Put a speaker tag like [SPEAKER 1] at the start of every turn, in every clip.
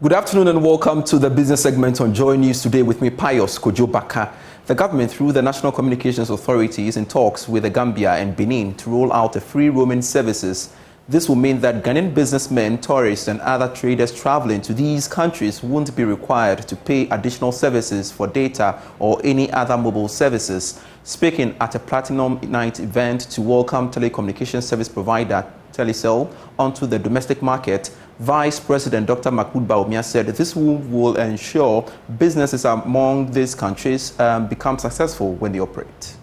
[SPEAKER 1] Good afternoon and welcome to the business segment on JoyNews Today with me, Pius Kojo-Baka. The government, through the National Communications Authority, is in talks with the Gambia and Benin to roll out a free roaming services. This will mean that Ghanaian businessmen, tourists and other traders traveling to these countries won't be required to pay additional services for data or any other mobile services. Speaking at a Platinum Night event to welcome telecommunications service provider Telecel onto the domestic market, Vice President Dr. Mahmoud Bawumia said this will ensure businesses among these countries become successful when they operate.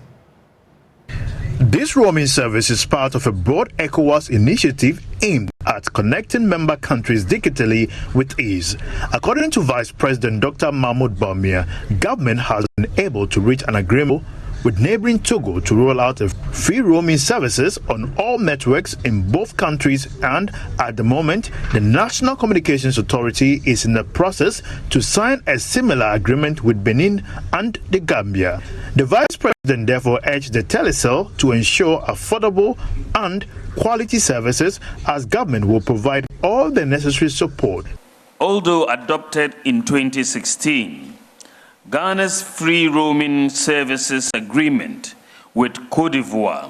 [SPEAKER 2] This roaming service is part of a broad ECOWAS initiative aimed at connecting member countries digitally with ease. According to Vice President Dr. Mahmoud Bawumia, government has been able to reach an agreement with neighboring Togo to roll out free roaming services on all networks in both countries, and at the moment, the National Communications Authority is in the process to sign a similar agreement with Benin and the Gambia. The Vice President therefore urged the Telecel to ensure affordable and quality services, as government will provide all the necessary support.
[SPEAKER 3] Although adopted in 2016, Ghana's free roaming services agreement with Cote d'Ivoire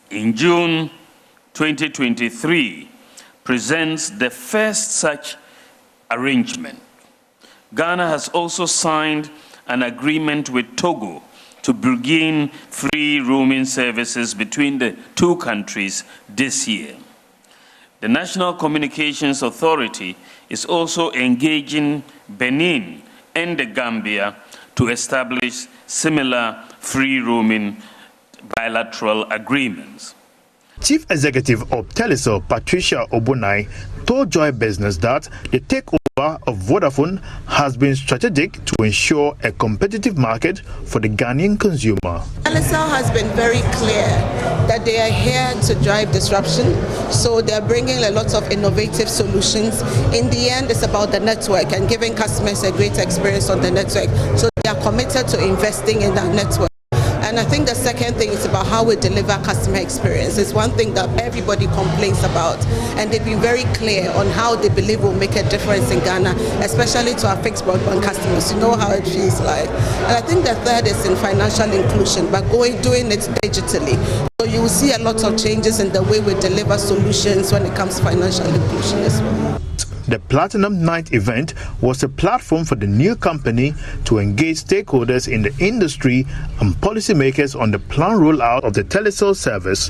[SPEAKER 3] in June 2023 presents the first such arrangement. Ghana has also signed an agreement with Togo to begin free roaming services between the two countries this year. The National Communications Authority is also engaging Benin and the Gambia to establish similar free roaming bilateral agreements.
[SPEAKER 2] Chief Executive of Telecel, Patricia Obunai, told Joy Business that the takeover of Vodafone has been strategic to ensure a competitive market for the Ghanaian consumer.
[SPEAKER 4] Telecel has been very clear that they are here to drive disruption, so they're bringing a lot of innovative solutions. In the end, it's about the network and giving customers a great experience on the network, so they are committed to investing in that network. And I think the second thing is about how we deliver customer experience. It's one thing that everybody complains about, and they've been very clear on how they believe will make a difference in Ghana, especially to our fixed broadband customers. You know how it feels like. And I think the third is in financial inclusion, but doing it digitally. So you will see a lot of changes in the way we deliver solutions when it comes to financial inclusion as well.
[SPEAKER 2] The Platinum Night event was a platform for the new company to engage stakeholders in the industry and policymakers on the planned rollout of the Telecel service.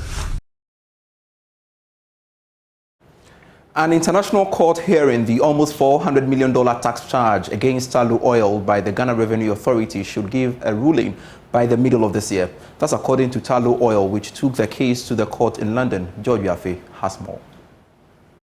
[SPEAKER 1] An international court hearing the almost $400 million tax charge against Tullow Oil by the Ghana Revenue Authority should give a ruling by the middle of this year. That's according to Tullow Oil, which took the case to the court in London. George Yafe has more.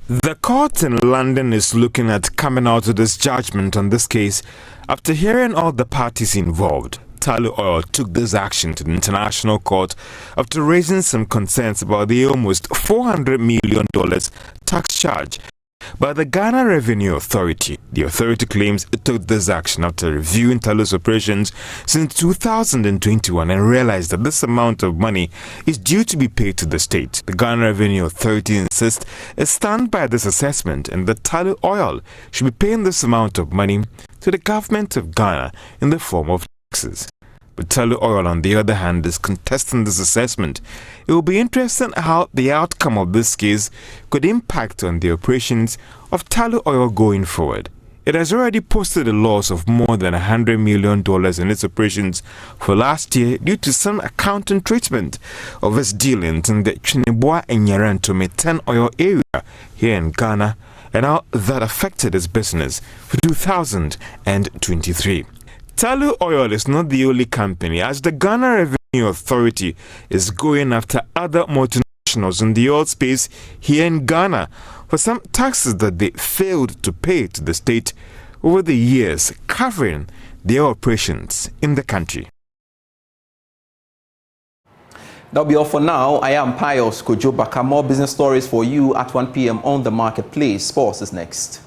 [SPEAKER 5] The court in London is looking at coming out with this judgment on this case after hearing all the parties involved. Tullow Oil took this action to the International Court after raising some concerns about the almost $400 million tax charge by the Ghana Revenue Authority. The authority claims it took this action after reviewing Tullow's operations since 2021 and realized that this amount of money is due to be paid to the state. The Ghana Revenue Authority insists it stands by this assessment and that Tullow Oil should be paying this amount of money to the government of Ghana in the form of taxes. But Tullow Oil, on the other hand, is contesting this assessment. It will be interesting how the outcome of this case could impact on the operations of Tullow Oil going forward. It has already posted a loss of more than $100 million in its operations for last year due to some accounting treatment of its dealings in the Chinibwa and Nyaranto 10 oil area here in Ghana, and how that affected its business for 2023. Tullow Oil is not the only company, as the Ghana Revenue Authority is going after other multinationals in the oil space here in Ghana for some taxes that they failed to pay to the state over the years, covering their operations in the country.
[SPEAKER 1] That'll be all for now. I am Pius Kojo-Baka. More business stories for you at 1 p.m. on the Marketplace. Sports is next.